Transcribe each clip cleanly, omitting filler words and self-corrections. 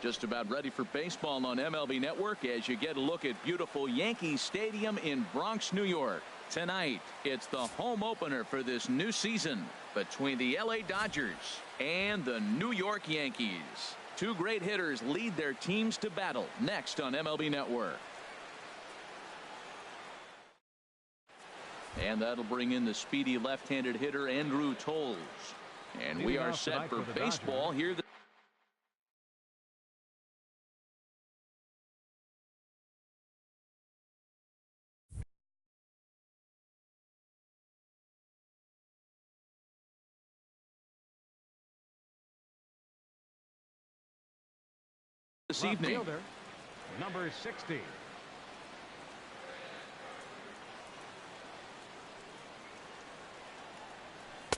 Just about ready for baseball on MLB Network as you get a look at beautiful Yankee Stadium in Bronx, New York. Tonight, it's the home opener for this new season between the LA Dodgers and the New York Yankees. Two great hitters lead their teams to battle next on MLB Network. And that'll bring in the speedy left-handed hitter Andrew Toles. And we are set for baseball here this evening. Fielder, number 60.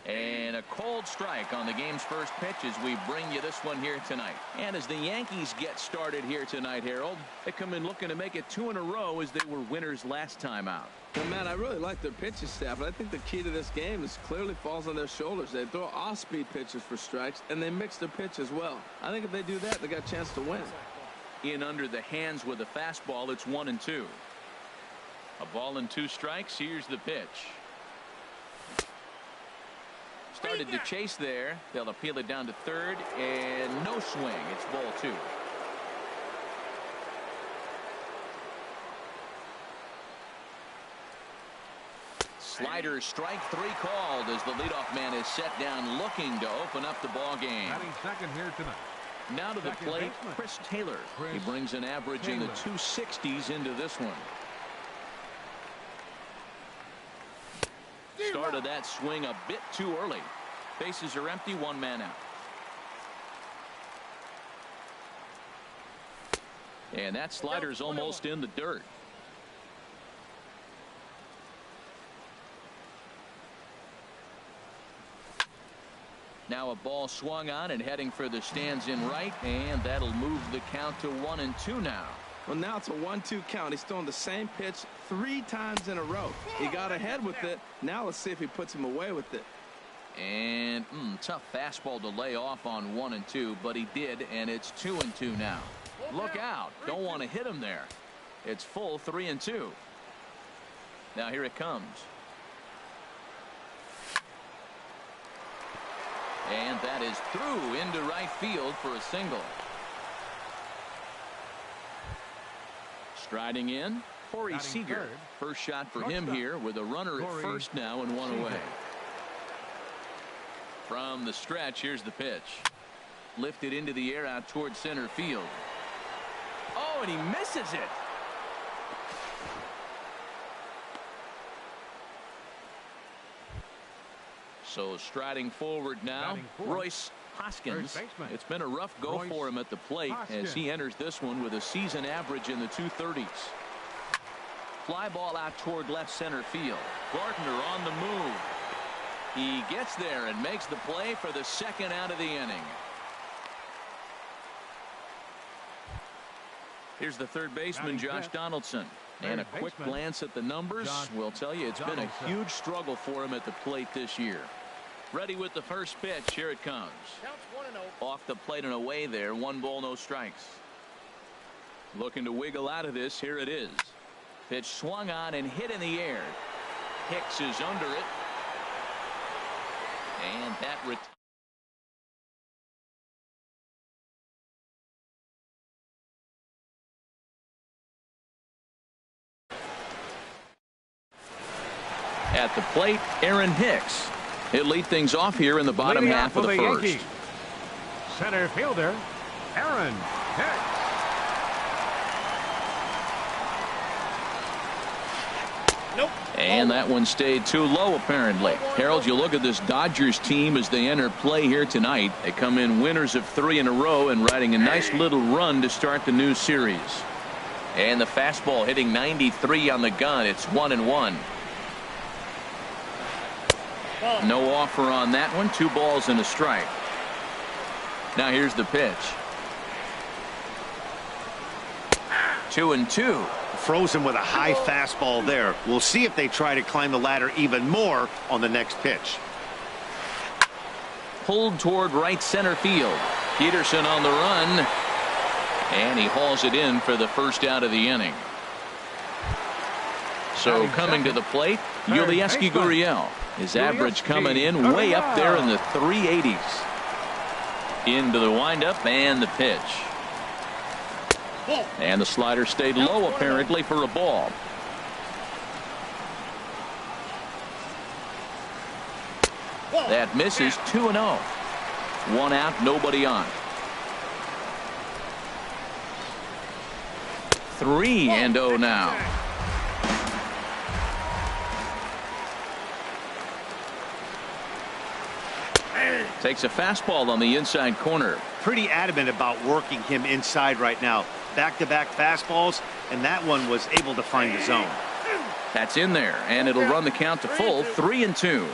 And a cold strike on the game's first pitch as we bring you this one here tonight. And as the Yankees get started here tonight, Harold, they come in looking to make it 2 in a row as they were winners last time out. And man, I really like their pitching staff, but I think the key to this game is clearly falls on their shoulders. They throw off-speed pitches for strikes, and they mix their pitch as well. I think if they do that, they got a chance to win. In under the hands with a fastball, it's 1-2. A ball and 2 strikes. Here's the pitch. Started to chase there. They'll appeal it down to third, and no swing. It's ball 2. Slider, strike 3 called as the leadoff man is set down looking to open up the ball game. Batting second here tonight. Now to the plate, Chris Taylor. He brings an average in the 260s into this one. Started that swing a bit too early. Bases are empty, 1 man out. And that slider's almost in the dirt. Now a ball swung on and heading for the stands in right, and that'll move the count to 1-2 now. Well, now it's a 1-2 count. He's throwing the same pitch 3 times in a row. He got ahead with it. Now let's see if he puts him away with it. And tough fastball to lay off on 1-2, but he did, and it's 2-2 now. Look out. Don't want to hit him there. It's full 3-2. Now here it comes. And that is through into right field for a single. Striding in, Corey Seager. First shot for him here with a runner at first now and 1 away. From the stretch, here's the pitch. Lifted into the air out towards center field. Oh, and he misses it. So striding forward now, Royce Hoskins. It's been a rough go for him at the plate as he enters this one with a season average in the 230s. Fly ball out toward left center field. Gardner on the move. He gets there and makes the play for the 2nd out of the inning. Here's the third baseman, Josh Donaldson. And a quick glance at the numbers will tell you it's been a huge struggle for him at the plate this year. Ready with the first pitch. Here it comes. Off the plate and away there. 1 ball, no strikes. Looking to wiggle out of this. Here it is. Pitch swung on and hit in the air. Hicks is under it. And that at the plate, Aaron Hicks. He'll lead things off here in the bottom half of the first. Yankees. Center fielder, Aaron Hicks. Nope. And that one stayed too low, apparently. Harold, you look at this Dodgers team as they enter play here tonight. They come in winners of 3 in a row and riding a nice little run to start the new series. And the fastball hitting 93 on the gun. It's 1-1. No offer on that one. 2 balls and a strike. Now here's the pitch. 2-2. Frozen with a high fastball there. We'll see if they try to climb the ladder even more on the next pitch. Pulled toward right center field. Peterson on the run. And he hauls it in for the first out of the inning. So coming to the plate, Yulieski Gurriel. His average coming in way up there in the 380s. Into the windup and the pitch. And the slider stayed low apparently for a ball. That misses. 2-0. 1 out, nobody on. 3-0 now. Takes a fastball on the inside corner. Pretty adamant about working him inside right now. Back-to-back fastballs, and that one was able to find the zone. That's in there, and it'll run the count to full. 3-2.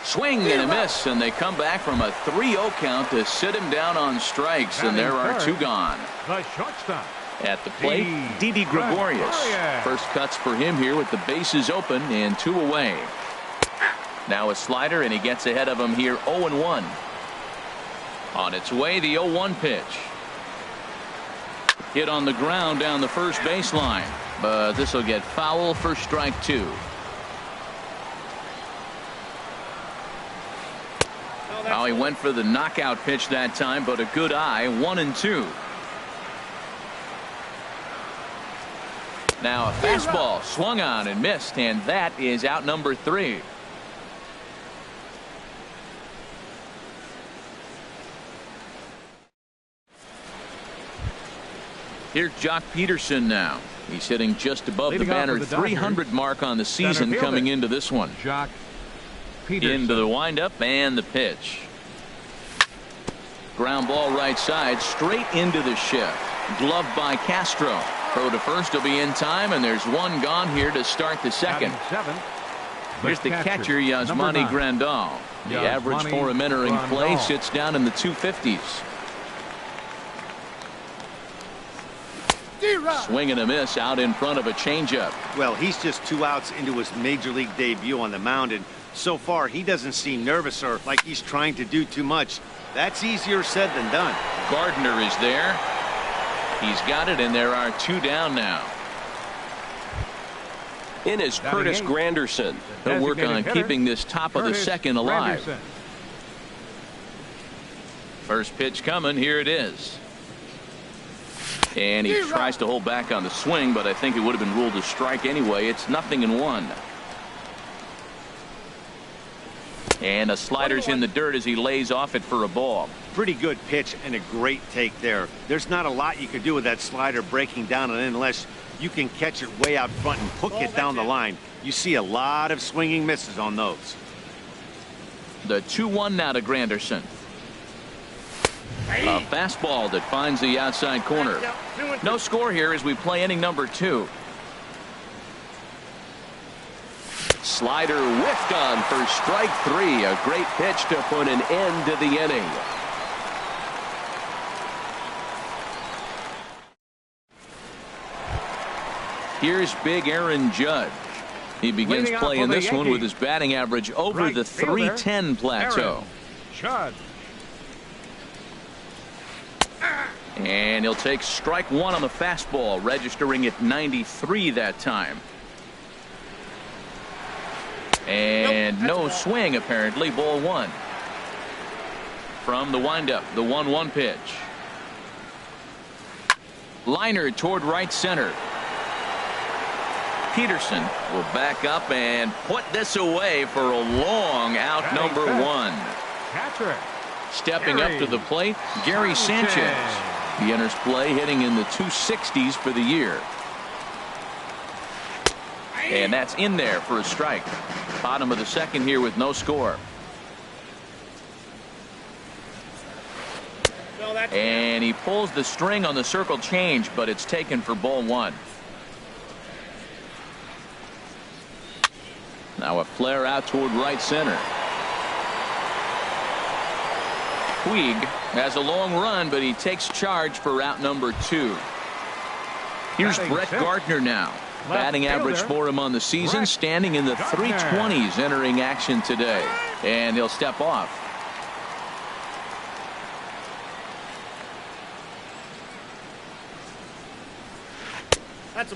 Swing and a miss, and they come back from a 3-0 count to sit him down on strikes, and there are 2 gone. The shortstop. At the plate, Didi Gregorius. First cuts for him here with the bases open and 2 away. Now a slider, and he gets ahead of him here. 0-1. On its way, the 0-1 pitch. Hit on the ground down the first baseline, but this will get foul for strike 2. Now he went for the knockout pitch that time, but a good eye. 1-2. Now a fastball swung on and missed, and that is out number 3. Here's Jock Peterson now. He's hitting just above the banner 300 mark on the season coming into this one. Jock Peterson. Into the windup and the pitch. Ground ball right side, straight into the shift. Gloved by Castro. Throw to first will be in time, and there's 1 gone here to start the second. Here's the catcher, Yasmani Grandal. The average for him entering play sits down in the 250s. Swing and a miss out in front of a changeup. Well, he's just 2 outs into his major league debut on the mound, and so far he doesn't seem nervous or like he's trying to do too much. That's easier said than done. Gardner is there. He's got it, and there are 2 down now. In is Curtis Granderson. He'll work on keeping this top of the second alive. First pitch coming. Here it is. And he tries to hold back on the swing, but I think it would have been ruled a strike anyway. It's 0-1. And a slider's in the dirt as he lays off it for a ball. Pretty good pitch and a great take there. There's not a lot you can do with that slider breaking down and in unless you can catch it way out front and hook it down the line. You see a lot of swinging misses on those. The 2-1 now to Granderson. A fastball that finds the outside corner. No score here as we play inning number 2. Slider whiffed on for strike 3. A great pitch to put an end to the inning. Here's big Aaron Judge. He begins playing this one with his batting average over the 310 plateau. Judge. And he'll take strike 1 on the fastball, registering at 93 that time. And no swing apparently. Ball 1. From the windup, the 1-1 pitch. Liner toward right center. Peterson will back up and put this away for a long out number 1. Catcher. Stepping up to the plate, Gary Sanchez. He enters play hitting in the 260s for the year. And that's in there for a strike. Bottom of the second here with no score. And he pulls the string on the circle change, but it's taken for ball 1. Now a flare out toward right center. Puig has a long run, but he takes charge for out number 2. Here's Brett Gardner now. Batting average for him on the season, standing in the 320s entering action today. And he'll step off.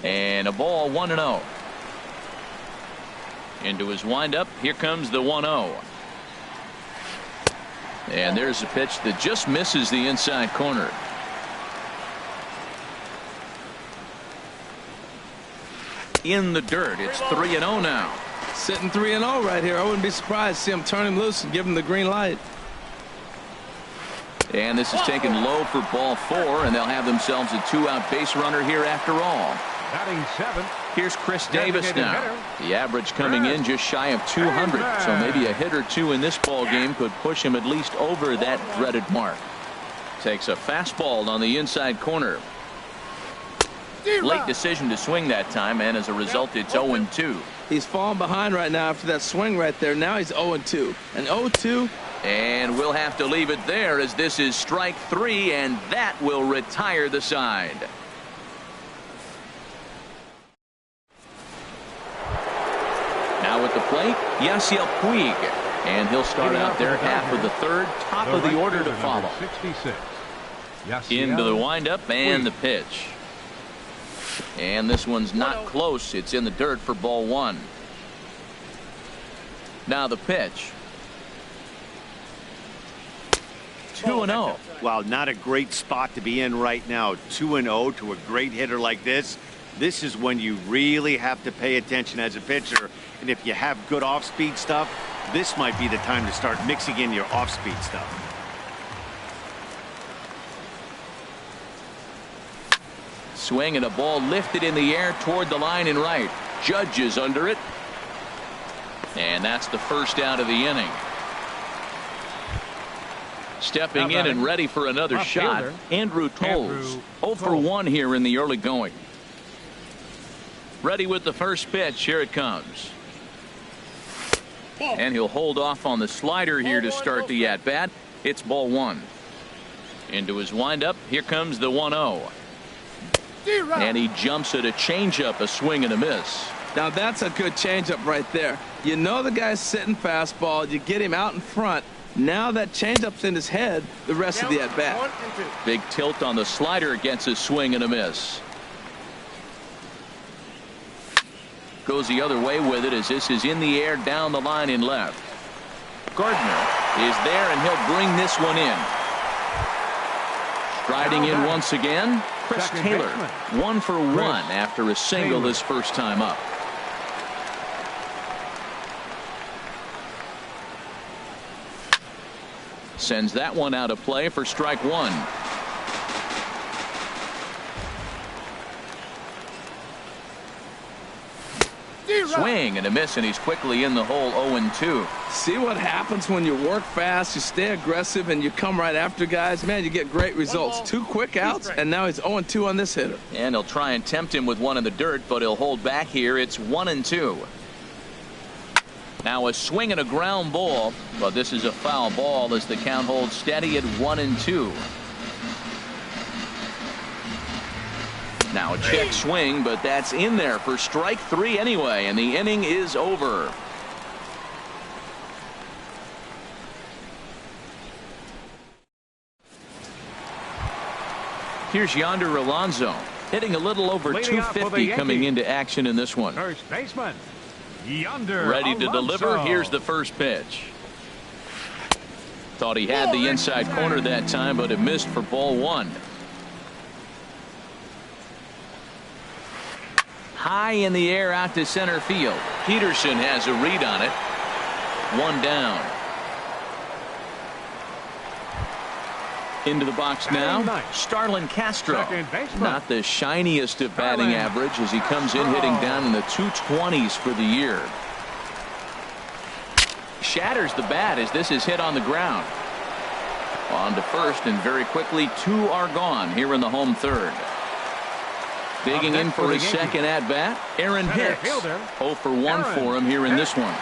And a ball 1-0. Into his windup. Here comes the 1-0. And there's a pitch that just misses the inside corner. In the dirt. It's 3-0 now. Sitting 3-0 right here. I wouldn't be surprised to see him turn him loose and give him the green light. And this is taken low for ball 4, and they'll have themselves a 2-out base runner here after all. Batting 7. Here's Chris Davis now. The average coming in just shy of 200, so maybe a hit or two in this ball game could push him at least over that dreaded mark. Takes a fastball on the inside corner. Late decision to swing that time, and as a result, it's 0-2. He's falling behind right now after that swing right there. Now he's 0-2. And 0-2. And we'll have to leave it there as this is strike 3, and that will retire the side. Now at the plate, Yasiel Puig. And he'll start out there half of the third, top of the order to follow. 66. Into the windup and the pitch. And this one's not close. It's in the dirt for ball 1. Now the pitch. 2-0. Well, not a great spot to be in right now. 2-0 to a great hitter like this. This is when you really have to pay attention as a pitcher. And if you have good off-speed stuff, this might be the time to start mixing in your off-speed stuff. Swing and a ball lifted in the air toward the line and right. Judge is under it. And that's the first out of the inning. Stepping in and ready for another shot, Andrew Toles. 0 for 1 here in the early going. Ready with the first pitch. Here it comes. And he'll hold off on the slider here to start the at-bat. It's ball 1. Into his windup. Here comes the 1-0. And he jumps at a changeup, a swing and a miss. Now that's a good changeup right there. You know the guy's sitting fastball. You get him out in front. Now that changeup's in his head the rest of the at-bat. Big tilt on the slider gets a swing and a miss. Goes the other way with it as this is in the air down the line in left. Gardner is there and he'll bring this one in. Striding in once again, Chris Taylor. 1 for 1 after a single his first time up. Sends that one out of play for strike 1. Swing and a miss, and he's quickly in the hole. 0-2. See what happens when you work fast, you stay aggressive, and you come right after guys. Man, you get great results. 2 quick outs, and now he's 0-2 on this hitter. And he'll try and tempt him with one in the dirt, but he'll hold back here. It's 1-2. Now a swing and a ground ball, but this is a foul ball as the count holds steady at 1-2. Now a check swing, but that's in there for strike 3 anyway, and the inning is over. Here's Yonder Alonso hitting a little over 250 coming into action in this one. First baseman Yonder ready to deliver. Here's the first pitch. Thought he had the inside corner that time, but it missed for ball 1. High in the air out to center field. Peterson has a read on it. 1 down. Into the box now, Starlin Castro. Not the shiniest of batting average as he comes in hitting down in the 220s for the year. Shatters the bat as this is hit on the ground. On to first, and very quickly 2 are gone here in the home third. Digging in for his second at-bat, Aaron Hicks. 0 for 1 for him here in this one.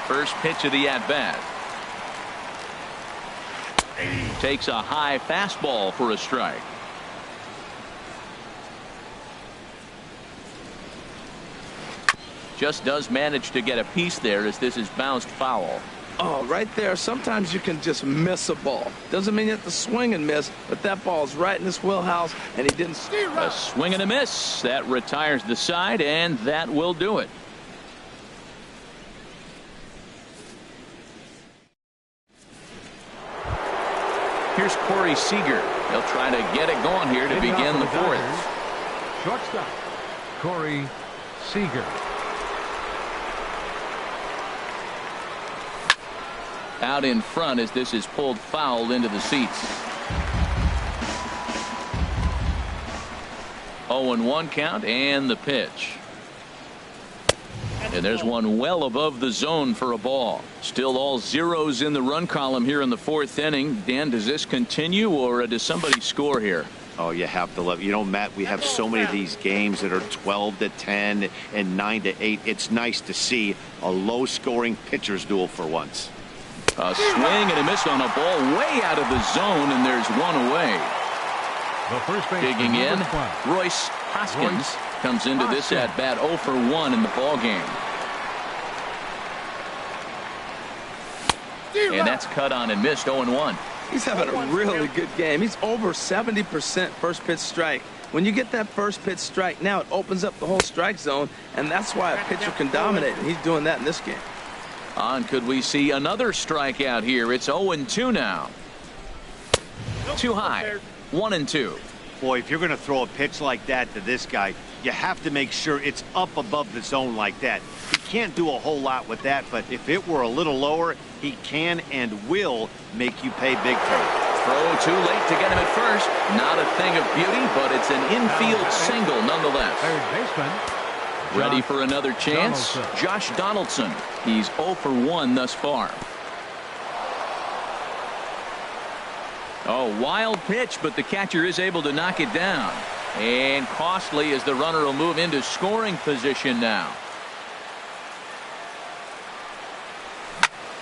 First pitch of the at-bat. Takes a high fastball for a strike. Just does manage to get a piece there as this is bounced foul. Oh, right there. Sometimes you can just miss a ball. Doesn't mean you have to swing and miss, but that ball's right in his wheelhouse, and he didn't. A swing and a miss. That retires the side, and that will do it. Here's Corey Seager. He'll try to get it going here to begin the fourth. Shortstop, Corey Seager. Out in front as this is pulled foul into the seats. 0-1 count and the pitch. And there's one well above the zone for a ball. Still all zeros in the run column here in the fourth inning. Dan, does this continue or does somebody score here? Oh, you have to love. You know, Matt, we have so many of these games that are 12-10 and 9-8. It's nice to see a low-scoring pitcher's duel for once. A swing and a miss on a ball way out of the zone, and there's one away. The first base digging in, Royce Hoskins comes into this at bat 0 for 1 in the ball game. And that's cut on and missed. 0-1. He's having a really good game. He's over 70% first pitch strike. When you get that first pitch strike, now it opens up the whole strike zone, and that's why a pitcher can dominate. And he's doing that in this game. Could we see another strikeout here? It's 0-2 now. Too high. 1-2. Boy, if you're going to throw a pitch like that to this guy, you have to make sure it's up above the zone like that. He can't do a whole lot with that, but if it were a little lower, he can and will make you pay big for it. Throw too late to get him at first. Not a thing of beauty, but it's an infield single nonetheless. Third baseman. Ready for another chance? Josh Donaldson. He's 0 for 1 thus far. Oh, wild pitch, but the catcher is able to knock it down. And costly as the runner will move into scoring position now.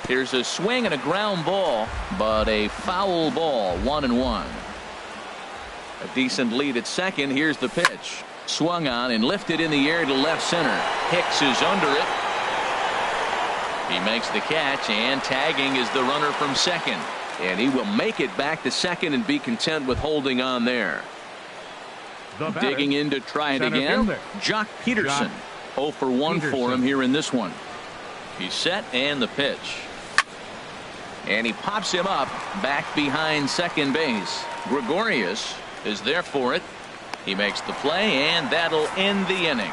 Here's a swing and a ground ball, but a foul ball. 1-1. A decent lead at second. Here's the pitch. Swung on and lifted in the air to left center. Hicks is under it. He makes the catch, and tagging is the runner from second. And he will make it back to second and be content with holding on there. Digging in to try it again. Jock Peterson. 0 for 1 for him here in this one. He's set and the pitch. And he pops him up back behind second base. Gregorius is there for it. He makes the play, and that'll end the inning.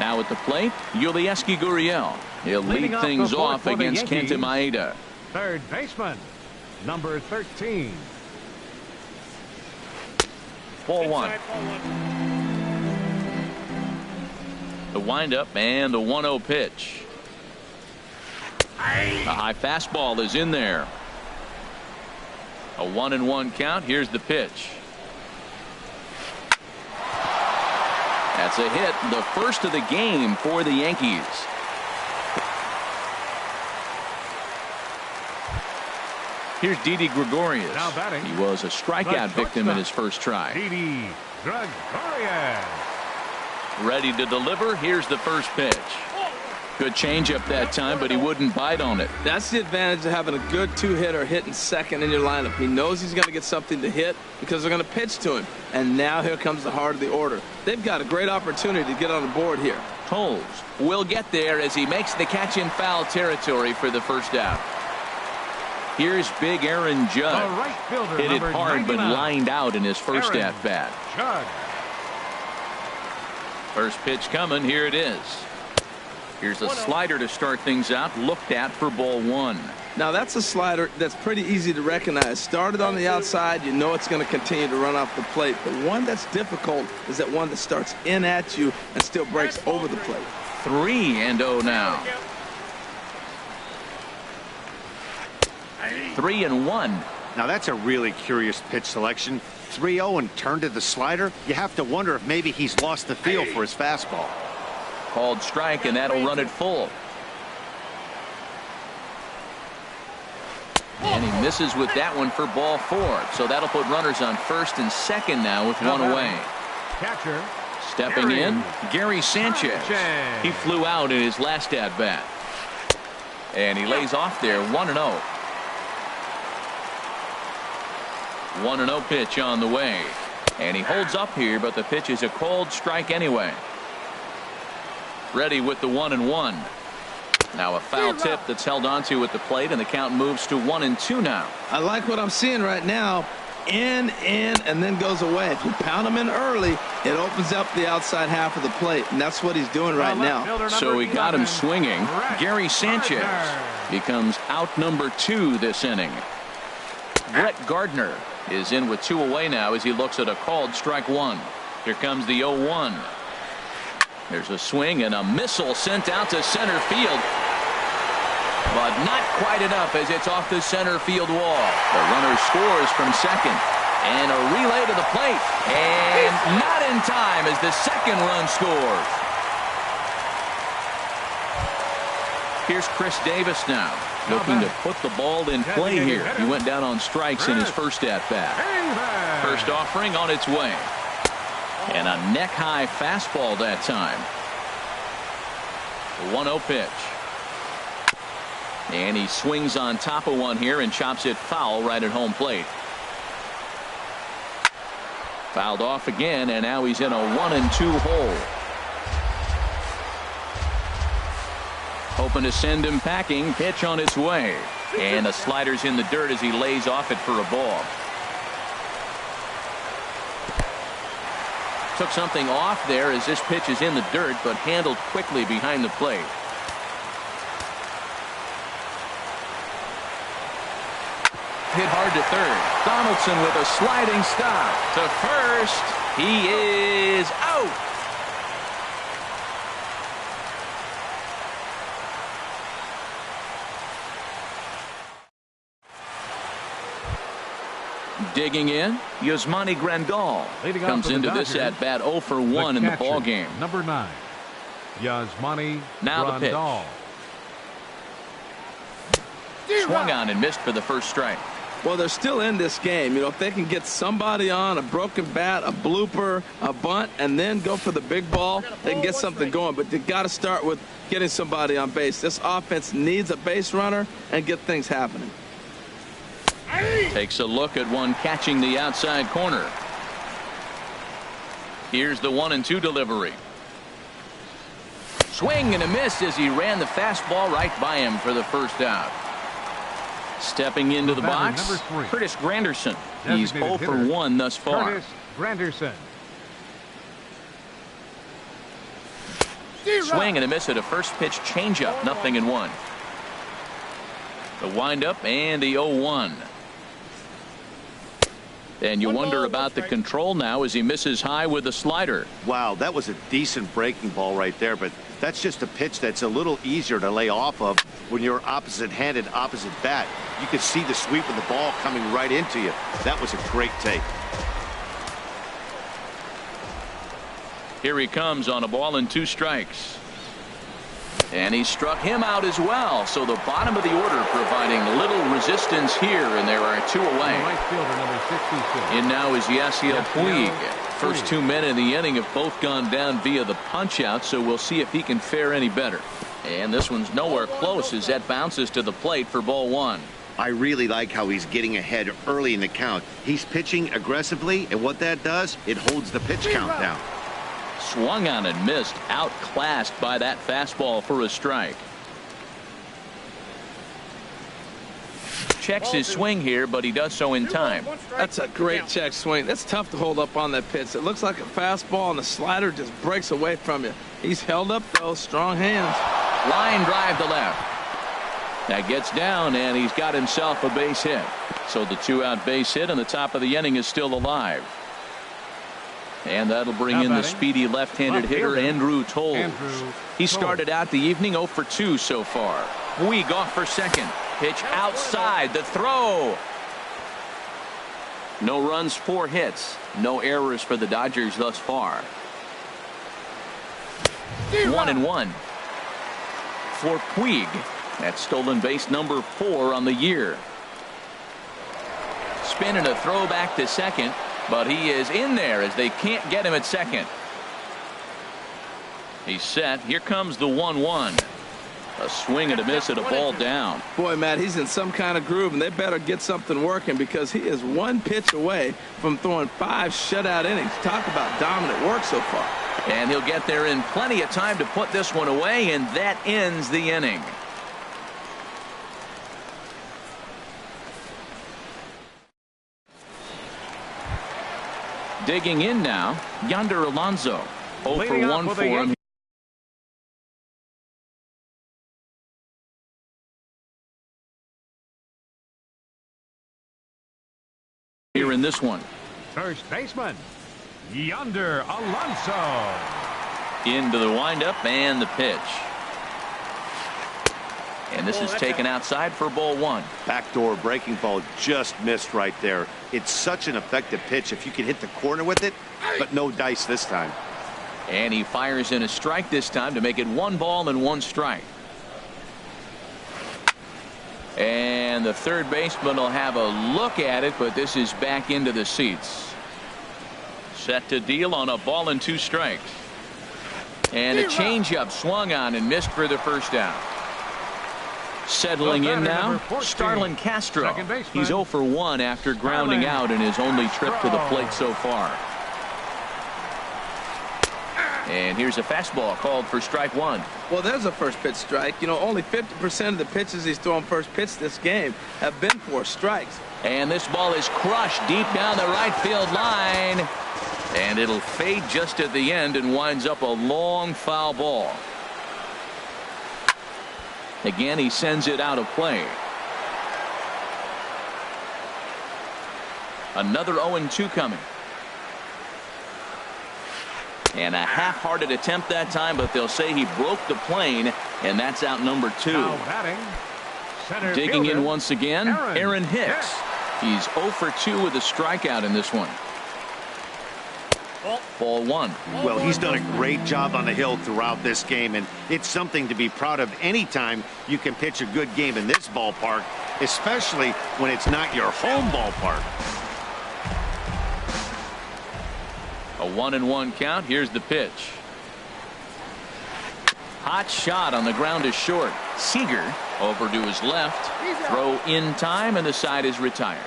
Now at the plate, Yulieski Gurriel. He'll lead things off against Kenta Maeda. Third baseman, number 13. Ball 1. The windup and the 1-0 pitch. A high fastball is in there. A 1-1 count. Here's the pitch. That's a hit, the first of the game for the Yankees. Here's Didi Gregorius. Now batting. He was a strikeout victim in his first try. Didi Gregorius. Ready to deliver. Here's the first pitch. Good changeup that time, but he wouldn't bite on it. That's the advantage of having a good two-hitter hitting second in your lineup. He knows he's going to get something to hit because they're going to pitch to him. And now here comes the heart of the order. They've got a great opportunity to get on the board here. Toles will get there as he makes the catch in foul territory for the first out. Here's big Aaron Judd. The right fielder, hit it hard 99. but lined out in his first Aaron at-bat. Judd. First pitch coming. Here it is. Here's a slider to start things out. Looked at for ball 1. Now that's a slider that's pretty easy to recognize. Started on the outside, you know it's going to continue to run off the plate. The one that's difficult is that one that starts in at you and still breaks over the plate. 3-0 now. 3-1. Now that's a really curious pitch selection. 3-0 and turned to the slider. You have to wonder if maybe he's lost the feel for his fastball. Called strike, and that'll run it full. And he misses with that one for ball 4. So that'll put runners on first and second now with one away. Catcher. Stepping in, Gary Sanchez. He flew out in his last at-bat. And he lays off there 1-0. 1-0 pitch on the way. And he holds up here, but the pitch is a cold strike anyway. Ready with the 1-1. Now a foul tip that's held onto at the plate, and the count moves to 1-2 now. I like what I'm seeing right now. In, and then goes away. If you pound him in early, it opens up the outside half of the plate, and that's what he's doing right now. So he got him swinging. Gary Sanchez becomes out number 2 this inning. Brett Gardner is in with 2 away now as he looks at a called strike 1. Here comes the 0-1. There's a swing and a missile sent out to center field. But not quite enough as it's off the center field wall. The runner scores from second. And a relay to the plate. And not in time as the second run scores. Here's Chris Davis now, looking to put the ball in play here. He went down on strikes in his first at-bat. First offering on its way. And a neck-high fastball that time. 1-0 pitch. And he swings on top of one here and chops it foul right at home plate. Fouled off again, and now he's in a 1-2 hole. Hoping to send him packing. Pitch on its way. And the slider's in the dirt as he lays off it for a ball. Took something off there as this pitch is in the dirt, but handled quickly behind the plate. Hit hard to third. Donaldson with a sliding stop to first. He is out. Digging in, Yasmani Grandal comes into this at bat 0 for 1 in the ball game. Number 9, Yasmani now Grandal. The pitch. Swung on and missed for the first strike. Well, they're still in this game. You know, if they can get somebody on, a broken bat, a blooper, a bunt, and then go for the big ball, they can get something going. But they got to start with getting somebody on base. This offense needs a base runner and get things happening. Takes a look at one catching the outside corner. Here's the 1-2 delivery. Swing and a miss as he ran the fastball right by him for the first out. Stepping into the box, Curtis Granderson. He's 0 for 1 thus far. Curtis Granderson. Swing and a miss at a first pitch changeup. 0-1. The windup and the 0-1. And you wonder about the control now as he misses high with the slider. Wow, that was a decent breaking ball right there, but that's just a pitch that's a little easier to lay off of when you're opposite-handed, opposite bat. You could see the sweep of the ball coming right into you. That was a great take. Here he comes on a ball and 2 strikes. And he struck him out as well. So the bottom of the order providing little resistance here, and there are 2 away. Right fielder, number 66. In now is Yasiel Puig. First 2 men in the inning have both gone down via the punch-out, so we'll see if he can fare any better. And this one's nowhere close as that bounces to the plate for ball 1. I really like how he's getting ahead early in the count. He's pitching aggressively, and what that does, it holds the pitch count down. Swung on and missed, outclassed by that fastball for a strike. Checks his swing here, but he does so in time. That's a great check swing. That's tough to hold up on that pitch. It looks like a fastball, and the slider just breaks away from you. He's held up, though. Strong hands. Line drive to left. That gets down, and he's got himself a base hit. So the 2-out base hit on the top of the inning is still alive. And that'll bring in the speedy left-handed hitter, Andrew Toles. He started out the evening 0 for 2 so far. Puig off for second. Pitch outside. The throw. No runs, 4 hits. No errors for the Dodgers thus far. 1-1 for Puig. That's stolen base number 4 on the year. Spin and a throw back to second, but he is in there as they can't get him at second. He's set. Here comes the 1-1. A swing and a miss at a ball down. Boy, Matt, he's in some kind of groove, and they better get something working because he is one pitch away from throwing 5 shutout innings. Talk about dominant work so far. And he'll get there in plenty of time to put this one away, and that ends the inning. Digging in now, Yonder Alonso. 0 for 1 for him. Here in this one. First baseman, Yonder Alonso. Into the windup and the pitch. And this is taken outside for ball 1. Backdoor breaking ball just missed right there. It's such an effective pitch if you can hit the corner with it, but no dice this time. And he fires in a strike this time to make it 1 ball and 1 strike. And the third baseman will have a look at it, but this is back into the seats. Set to deal on a ball and 2 strikes. And a changeup swung on and missed for the first out. Settling in now, Starlin Castro. He's 0 for 1 after grounding out in his only trip to the plate so far. And here's a fastball called for strike 1. Well, there's a first pitch strike. You know, only 50% of the pitches he's throwing first pitch this game have been for strikes. And this ball is crushed deep down the right field line. And it'll fade just at the end and winds up a long foul ball. Again, he sends it out of play. Another 0-2 coming. And a half-hearted attempt that time, but they'll say he broke the plane, and that's out number 2. Now batting, center Digging fielder, in once again, Aaron Hicks. He's 0 for 2 with a strikeout in this one. Ball 1. Well, he's done a great job on the hill throughout this game, and it's something to be proud of anytime you can pitch a good game in this ballpark, especially when it's not your home ballpark. A 1-1 count. Here's the pitch. Hot shot on the ground is short. Seager over to his left. Throw in time, and the side is retired.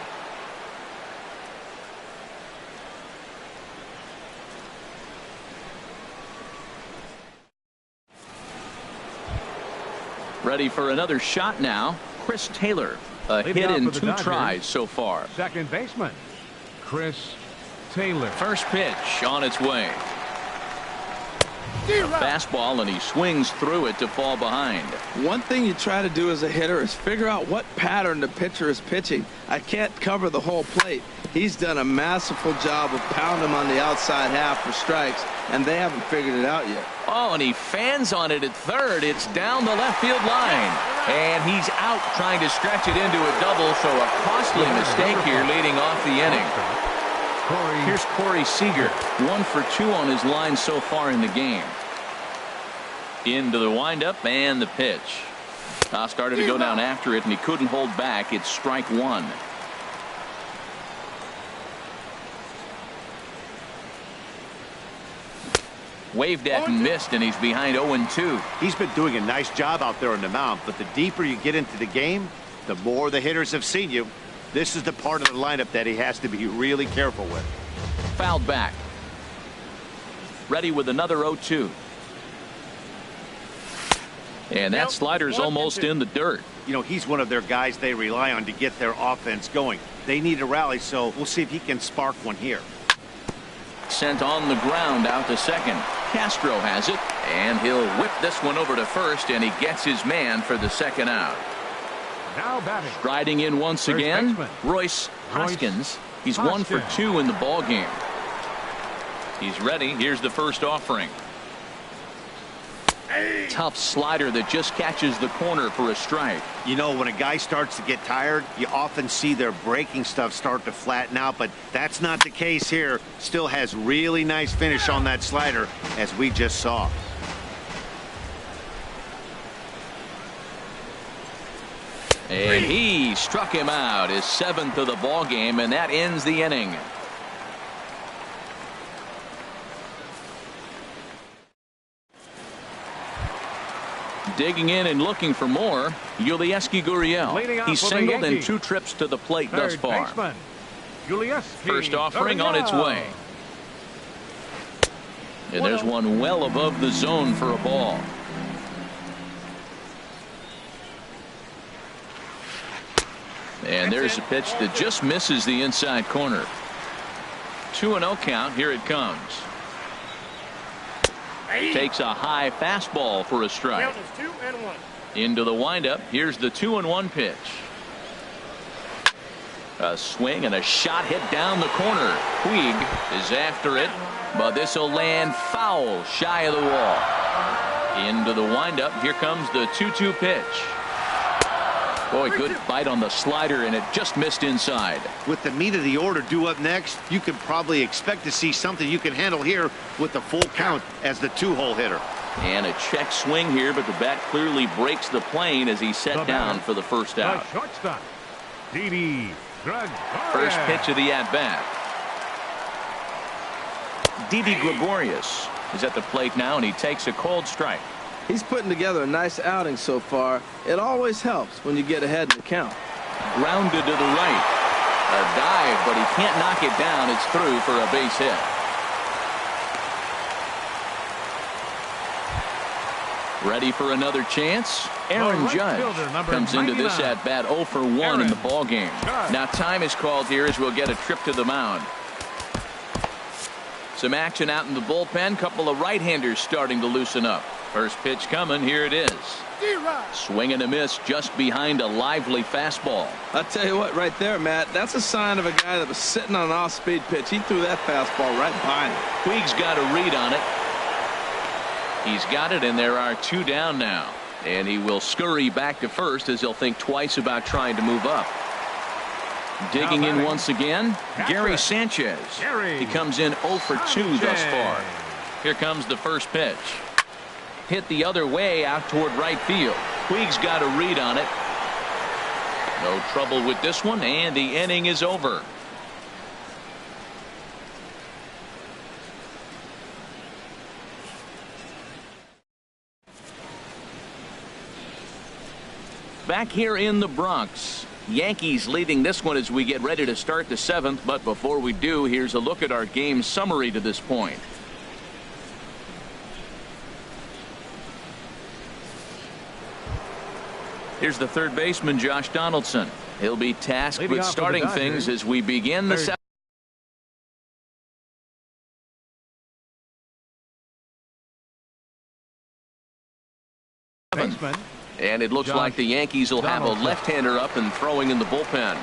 Ready for another shot now. Chris Taylor. A Leading hit off in for the 2 Dodgers. tries so far. second baseman, Chris Taylor. First pitch on its way. A fastball, and he swings through it to fall behind. One thing you try to do as a hitter is figure out what pattern the pitcher is pitching. I can't cover the whole plate. He's done a masterful job of pounding him on the outside half for strikes, and they haven't figured it out yet. Oh, and he fans on it at third. It's down the left field line. And he's out trying to stretch it into a double, so a costly mistake here leading off the inning. Here's Corey Seager, 1 for 2 on his line so far in the game. Into the windup and the pitch. Started to go down after it, and he couldn't hold back. It's strike 1. Waved at and missed, and he's behind 0-2. He's been doing a nice job out there on the mound, but the deeper you get into the game, the more the hitters have seen you. This is the part of the lineup that he has to be really careful with. Fouled back. Ready with another 0-2. And that slider's almost in the dirt. You know, he's one of their guys they rely on to get their offense going. They need a rally, so we'll see if he can spark one here. Sent on the ground out to second. Castro has it, and he'll whip this one over to first, and he gets his man for the second out. Now batting, Striding in once First again, baseman. Royce Hoskins. He's 1 for 2 in the ball game. He's ready. Here's the first offering. Tough slider that just catches the corner for a strike. You know, when a guy starts to get tired, you often see their breaking stuff start to flatten out, but that's not the case here. Still has really nice finish on that slider, as we just saw. And he struck him out, his 7th of the ball game, and that ends the inning. Digging in and looking for more, Ytsytsytsyts Gurriel. He's singled in 2 trips to the plate thus far. First offering on its way. And there's one well above the zone for a ball. And there's a pitch that just misses the inside corner. 2-0 count. Here it comes. Takes a high fastball for a strike. Into the windup. Here's the 2-1 pitch. A swing and a shot hit down the corner. Puig is after it, but this will land foul shy of the wall. Into the windup. Here comes the 2-2 pitch. Boy, good bite on the slider, and it just missed inside. With the meat of the order due up next, you can probably expect to see something you can handle here with the full count as the 2-hole hitter. And a check swing here, but the bat clearly breaks the plane as he set down for the first out. Shortstop, Didi Gregorius. First pitch of the at-bat. Didi Gregorius is at the plate now, and he takes a cold strike. He's putting together a nice outing so far. It always helps when you get ahead in the count. Grounded to the right. A dive, but he can't knock it down. It's through for a base hit. Ready for another chance? Aaron Judge comes into this at-bat 0 for 1 in the ballgame. Now time is called here as we'll get a trip to the mound. Some action out in the bullpen. Couple of right-handers starting to loosen up. First pitch coming. Here it is. Swing and a miss just behind a lively fastball. I'll tell you what, right there, Matt, that's a sign of a guy that was sitting on an off-speed pitch. He threw that fastball right behind him. Puig's got a read on it. He's got it, and there are 2 down now. And he will scurry back to first as he'll think twice about trying to move up. Digging in once again, Gary Sanchez. He comes in 0 for 2 thus far. Here comes the first pitch. Hit the other way out toward right field. Puig's got a read on it. No trouble with this one, and the inning is over. Back here in the Bronx, Yankees leading this one as we get ready to start the 7th. But before we do, here's a look at our game summary to this point. Here's the third baseman, Josh Donaldson. He'll be tasked with starting things as we begin the 7th. And it looks like the Yankees will have a left-hander up and throwing in the bullpen.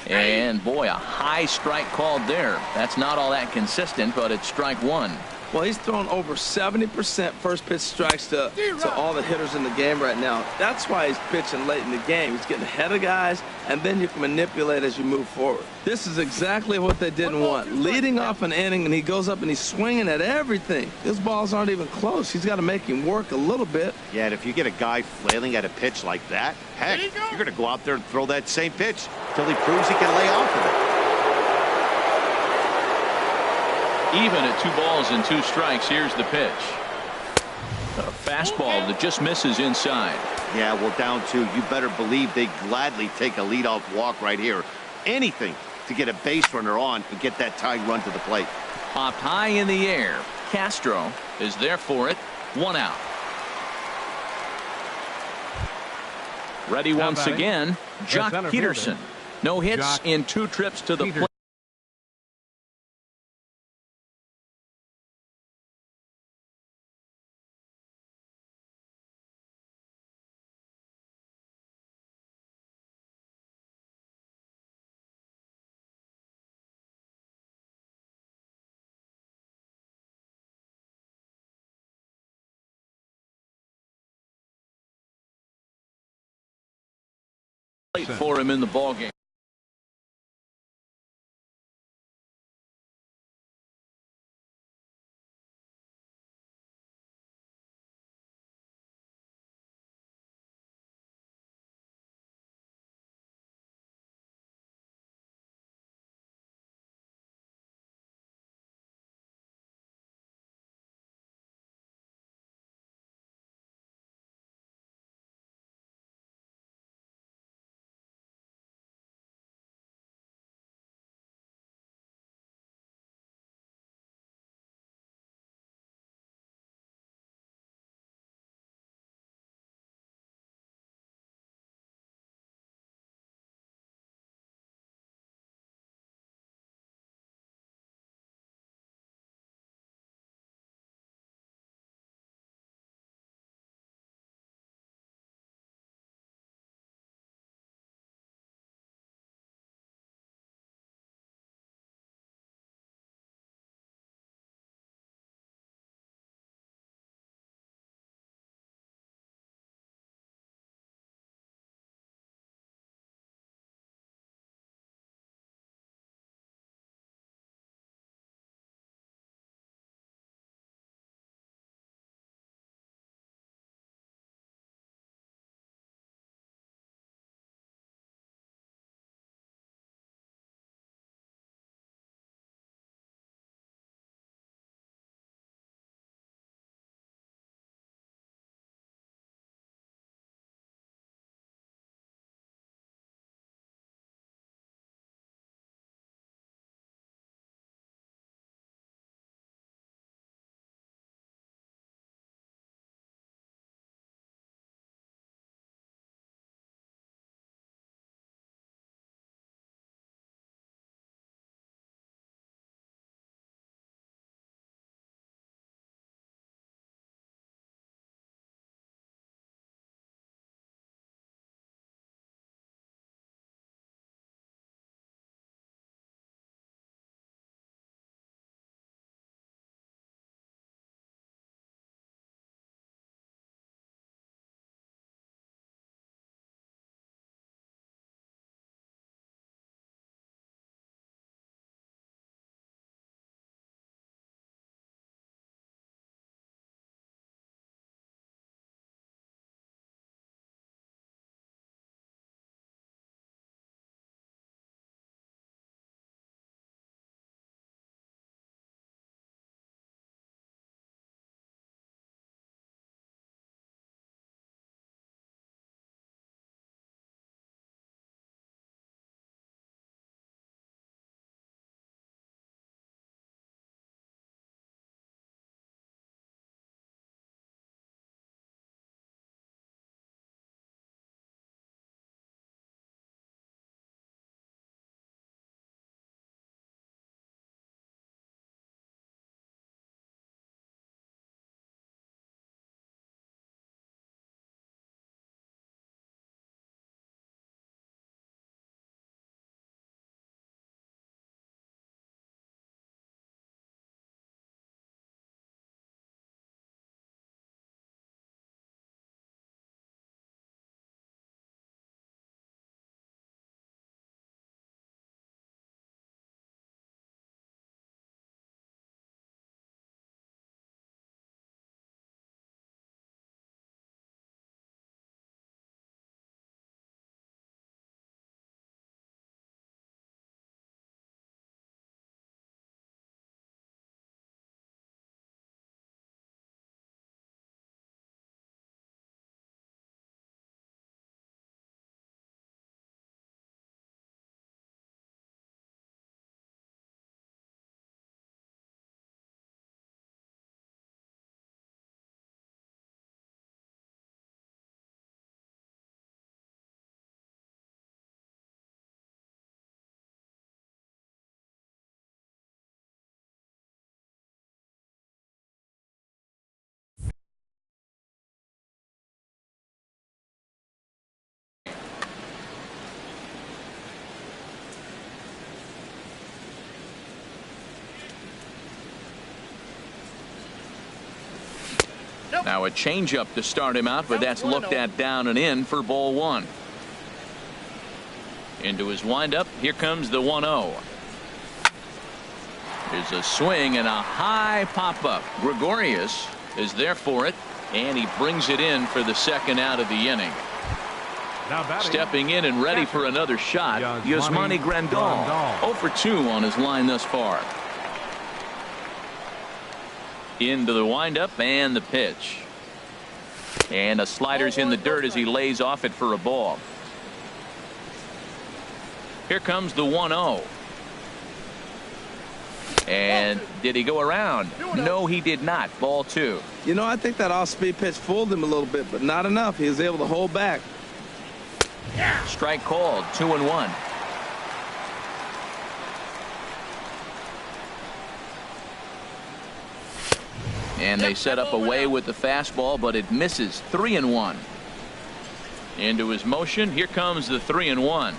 And boy, a high strike called there. That's not all that consistent, but it's strike 1. Well, he's thrown over 70% first pitch strikes to all the hitters in the game right now. That's why he's pitching late in the game. He's getting ahead of guys, and then you can manipulate as you move forward. This is exactly what they didn't want. Leading off an inning, and he goes up and he's swinging at everything. His balls aren't even close. He's got to make him work a little bit. Yeah, and if you get a guy flailing at a pitch like that, heck, you're going to go out there and throw that same pitch till he proves he can lay off of it. Even at 2 balls and 2 strikes. Here's the pitch. A fastball that just misses inside. Yeah, well, down 2. You better believe they gladly take a leadoff walk right here. Anything to get a base runner on and get that tying run to the plate. Popped high in the air. Castro is there for it. 1 out. Ready once again, Jock Peterson. No hits in 2 trips to the plate. For him in the ballgame. Now a changeup to start him out, but that's looked at down and in for ball one. Into his windup. Here comes the 1-0. There's a swing and a high pop-up. Gregorius is there for it, and he brings it in for the second out of the inning. Stepping in and ready for another shot, Yasmani Grandal. 0 for 2 on his line thus far. Into the windup and the pitch. And a slider's in the dirt as he lays off it for a ball. Here comes the 1-0. And did he go around? No, he did not. Ball two. You know, I think that off-speed pitch fooled him a little bit, but not enough. He was able to hold back. Strike called. 2-1. And they set up away with the fastball, but it misses. 3-1. Into his motion. Here comes the 3-1.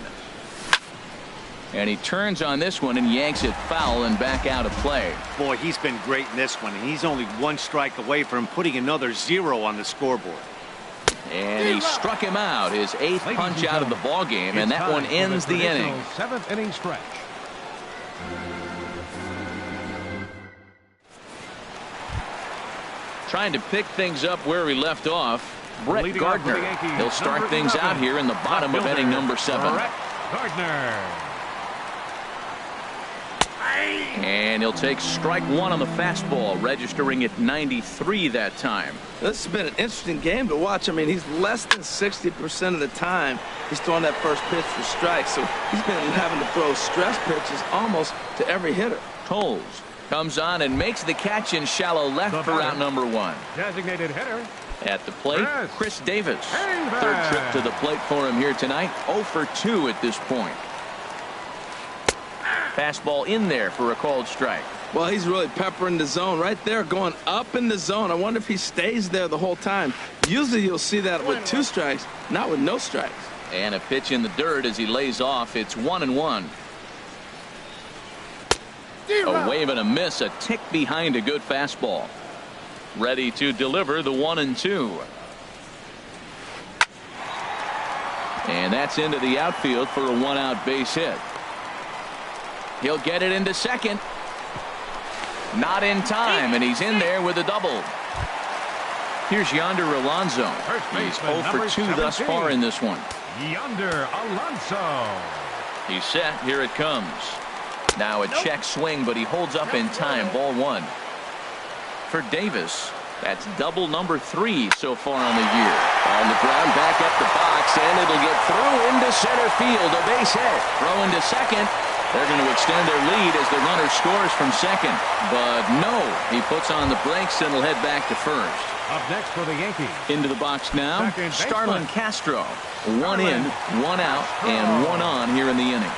And he turns on this one and yanks it foul and back out of play. Boy, he's been great in this one, and he's only one strike away from putting another 0 on the scoreboard. And he struck him out, his 8th punch out of the ball game, and that one ends the inning. 7th inning stretch. Trying to pick things up where he left off, Brett Gardner. He'll start things out here in the bottom of inning number 7. Brett Gardner. And he'll take strike one on the fastball, registering at 93 that time. This has been an interesting game to watch. I mean, he's less than 60% of the time he's throwing that first pitch for strikes. So he's been having to throw stress pitches almost to every hitter. Toles comes on and makes the catch in shallow left for out number 1. Designated hitter. At the plate, Chris Davis. Third trip to the plate for him here tonight. 0 for 2 at this point. Fastball in there for a called strike. Well, he's really peppering the zone right there, going up in the zone. I wonder if he stays there the whole time. Usually you'll see that with 2 strikes, not with no strikes. And a pitch in the dirt as he lays off. It's 1-1. A wave and a miss, a tick behind a good fastball. Ready to deliver the 1-2. And that's into the outfield for a 1-out base hit. He'll get it into second. Not in time, and he's in there with a double. Here's Yonder Alonso. He's 0 for 2 thus far in this one. Yonder Alonso. He's set. Here it comes. Now a check swing, but he holds up in time. Ball 1. For Davis, that's double number 3 so far on the year. On the ground, back up the box, and it'll get through into center field. A base hit. Throw into second. They're going to extend their lead as the runner scores from second. But no, he puts on the brakes and will head back to first. Up next for the Yankees. Into the box now, Starlin Castro. 1 in, 1 out, and 1 on here in the inning.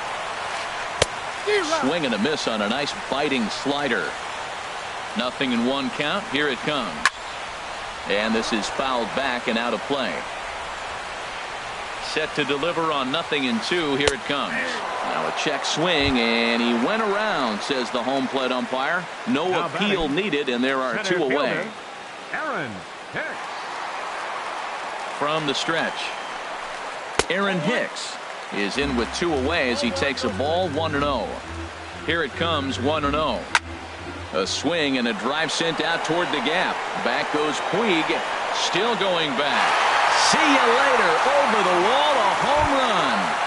Swing and a miss on a nice biting slider. 0-1 count. Here it comes. And this is fouled back and out of play. Set to deliver on 0-2. Here it comes. Now a check swing, and he went around, says the home plate umpire. No appeal needed, and there are 2 away. Aaron Hicks. From the stretch, Aaron Hicks is in with 2 away as he takes a ball. 1-0. Here it comes. 1-0. A swing and a drive sent out toward the gap. Back goes Puig, still going back. See you later. Over the wall, a home run.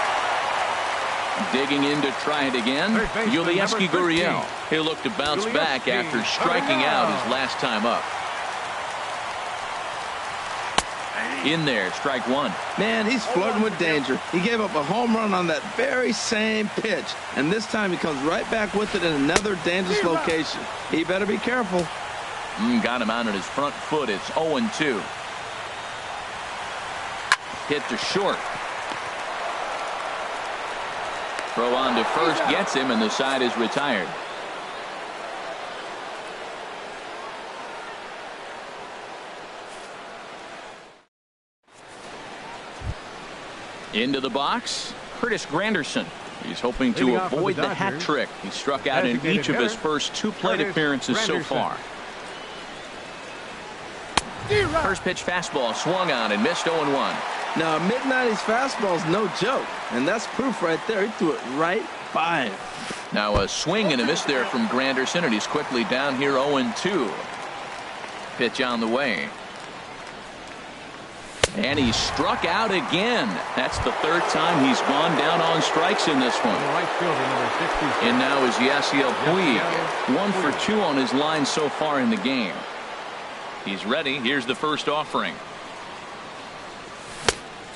Digging in to try it again, Yulieski Gurriel. He'll look to bounce back after striking out his last time up. In there, strike 1. Man, he's flirting with danger. He gave up a home run on that very same pitch, and this time he comes right back with it in another dangerous location. He better be careful. Got him out on his front foot. It's 0-2. Hit to short. Throw on to first gets him, and the side is retired. Into the box, Curtis Granderson. He's hoping to avoid the hat trick. He struck out in each of his first 2 plate appearances so far. First pitch fastball swung on and missed 0-1. Now, a mid-90s fastball is no joke, and that's proof right there. He threw it right by him. Now a swing and a miss there from Granderson, and he's quickly down here 0-2. Pitch on the way. And he struck out again. That's the third time he's gone down on strikes in this one. And now is Yasiel Puig. 1 for 2 on his line so far in the game. He's ready. Here's the first offering.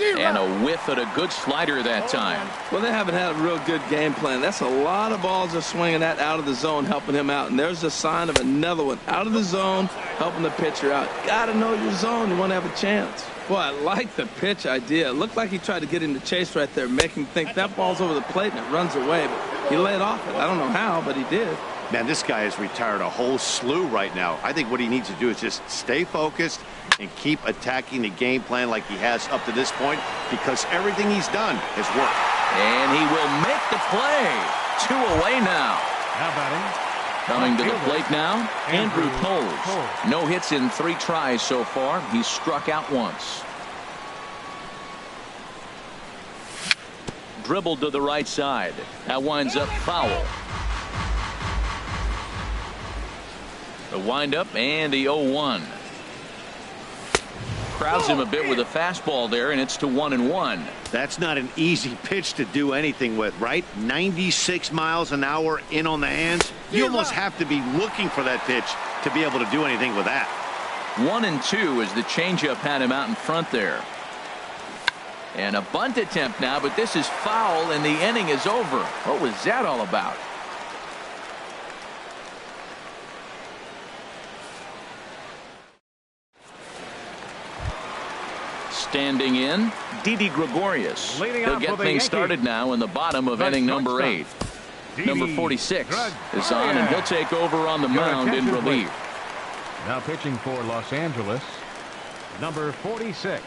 And a whiff at a good slider that time. Well, they haven't had a real good game plan. That's a lot of balls they're swinging at out of the zone, helping him out. And there's a sign of another one out of the zone, helping the pitcher out. Got to know your zone. You want to have a chance. Boy, I like the pitch idea. It looked like he tried to get him to chase right there, make him think that ball's over the plate and it runs away. But he laid off it. I don't know how, but he did. Man, this guy has retired a whole slew right now. I think what he needs to do is just stay focused and keep attacking the game plan like he has up to this point, because everything he's done has worked. And he will make the play. 2 away now. Now batting. Coming to the plate now, Andrew Toles. No hits in 3 tries so far. He's struck out once. Dribbled to the right side. That winds up foul. The windup and the 0-1. Crowds him a bit with a fastball there, and it's to 1-1. That's not an easy pitch to do anything with, right? 96 miles an hour in on the hands. You almost have to be looking for that pitch to be able to do anything with that. 1-2 as the changeup had him out in front there. And a bunt attempt now, but this is foul, and the inning is over. What was that all about? Standing in, Didi Gregorius. He'll get things started now in the bottom of inning number 8. Number 46 is on, and he'll take over on the mound in relief. Now pitching for Los Angeles, number 46.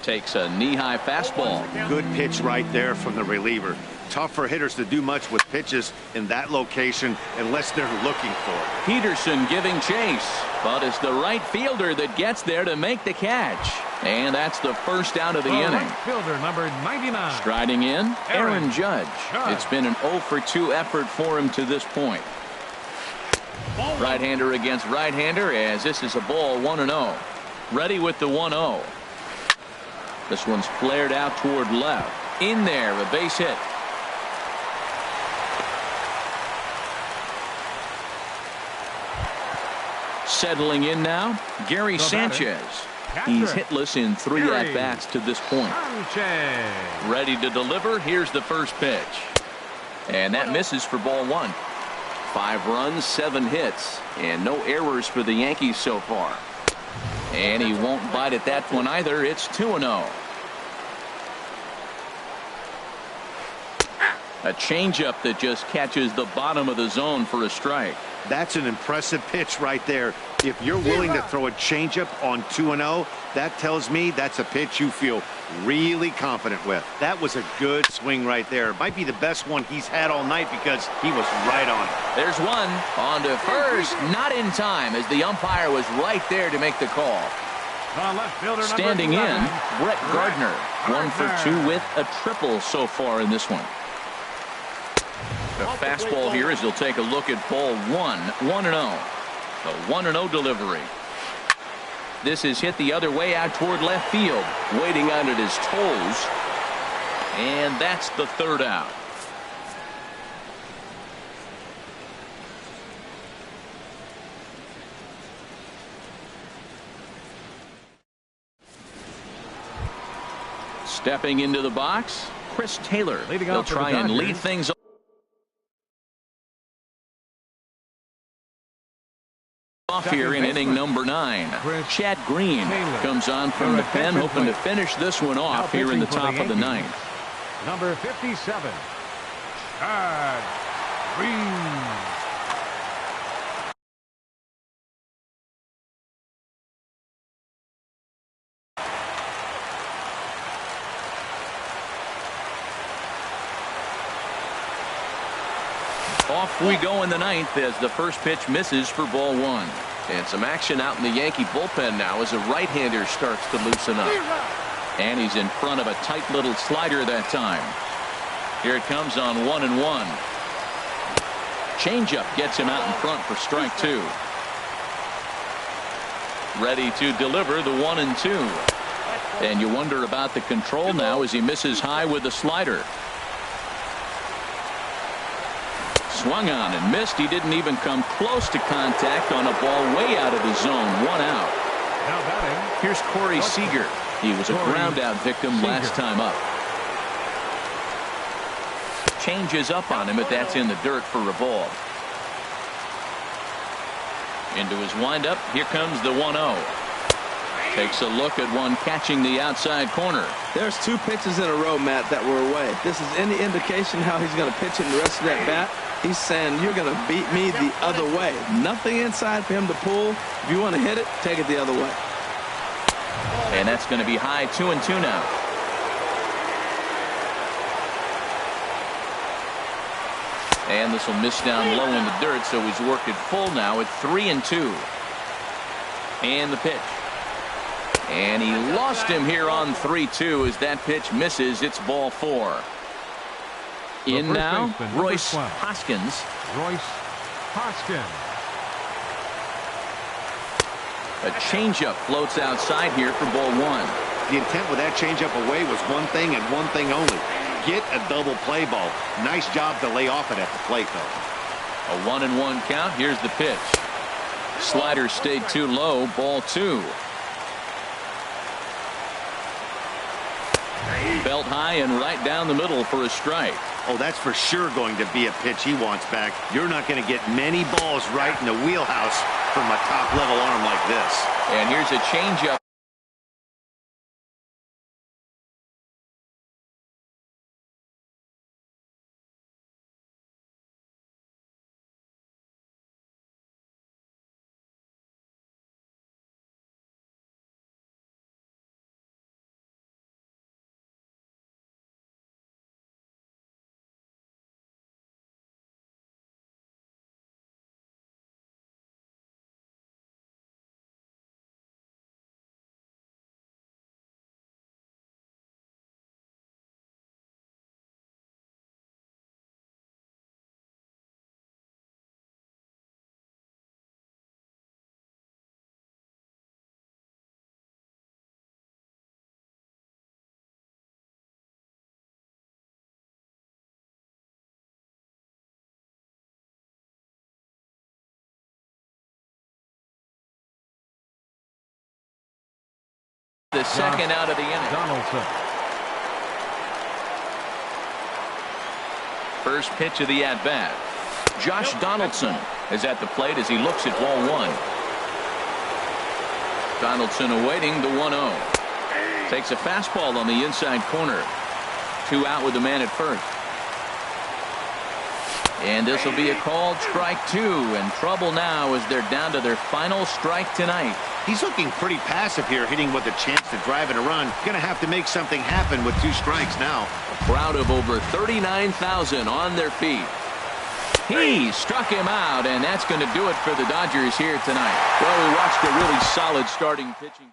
Takes a knee-high fastball. Good pitch right there from the reliever. Tough for hitters to do much with pitches in that location unless they're looking for it. Peterson giving chase, but it's the right fielder that gets there to make the catch. And that's the first out of the inning. Right fielder number 99. Striding in, Aaron Judge. It's been an 0 for 2 effort for him to this point. Right-hander against right-hander, as this is a ball 1-0. Ready with the 1-0. This one's flared out toward left. In there, a base hit. Settling in now, Gary Sanchez. He's hitless in 3 at-bats to this point. Ready to deliver. Here's the first pitch. And that misses for ball 1. 5 runs, 7 hits, and no errors for the Yankees so far. And he won't bite at that one either. It's 2-0. A changeup that just catches the bottom of the zone for a strike. That's an impressive pitch right there. If you're willing to throw a changeup on 2-0, that tells me that's a pitch you feel really confident with. That was a good swing right there. Might be the best one he's had all night because he was right on it. There's one on to first, not in time, as the umpire was right there to make the call. Standing in, Brett Gardner. 1 for 2 with a triple so far in this one. The fastball here as he'll take a look at ball 1. 1-0. The 1-0 delivery. This is hit the other way out toward left field. Waiting on it is Toles. And that's the third out. Stepping into the box, Chris Taylor. He'll try and lead things off here in inning number 9. Chad Green comes on from the pen, hoping to finish this one off here in the top of the 9th. Number 57, Chad Green. Off we go in the ninth as the first pitch misses for ball one. And some action out in the Yankee bullpen now as a right-hander starts to loosen up. And he's in front of a tight little slider that time. Here it comes on 1-1. Changeup gets him out in front for strike two. Ready to deliver the 1-2. And you wonder about the control now as he misses high with the slider. Swung on and missed. He didn't even come close to contact on a ball way out of the zone. One out. Now batting. Here's Corey Seager. He was a ground out victim last time up. Changes up on him, but that's in the dirt for a ball. Into his windup. Here comes the 1-0. Takes a look at one catching the outside corner. There's two pitches in a row, Matt, that were away. If this is any indication how he's going to pitch in the rest of that bat, he's saying you're going to beat me the other way. Nothing inside for him to pull. If you want to hit it, take it the other way. And that's going to be high 2-2 now. And this will miss down low in the dirt, so he's worked it full now at 3-2. And the pitch. And he lost him here on 3-2 as that pitch misses. It's ball four. In now, Royce Hoskins. Royce Hoskins. A changeup floats outside here for ball one. The intent with that changeup away was one thing and one thing only. Get a double play ball. Nice job to lay off it at the plate, though. A 1-1 count. Here's the pitch. Slider stayed too low. Ball two. Belt high and right down the middle for a strike. Oh, that's for sure going to be a pitch he wants back. You're not going to get many balls right in the wheelhouse from a top-level arm like this. And here's a changeup. The second out of the inning. Donaldson. First pitch of the at-bat. Josh Donaldson is at the plate as he looks at ball one. Donaldson awaiting the 1-0. Takes a fastball on the inside corner. Two out with the man at first. And this will be a called strike two. And trouble now as they're down to their final strike tonight. He's looking pretty passive here, hitting with a chance to drive in a run. Going to have to make something happen with two strikes now. A crowd of over 39,000 on their feet. He struck him out, and that's going to do it for the Dodgers here tonight. Well, we watched a really solid starting pitching.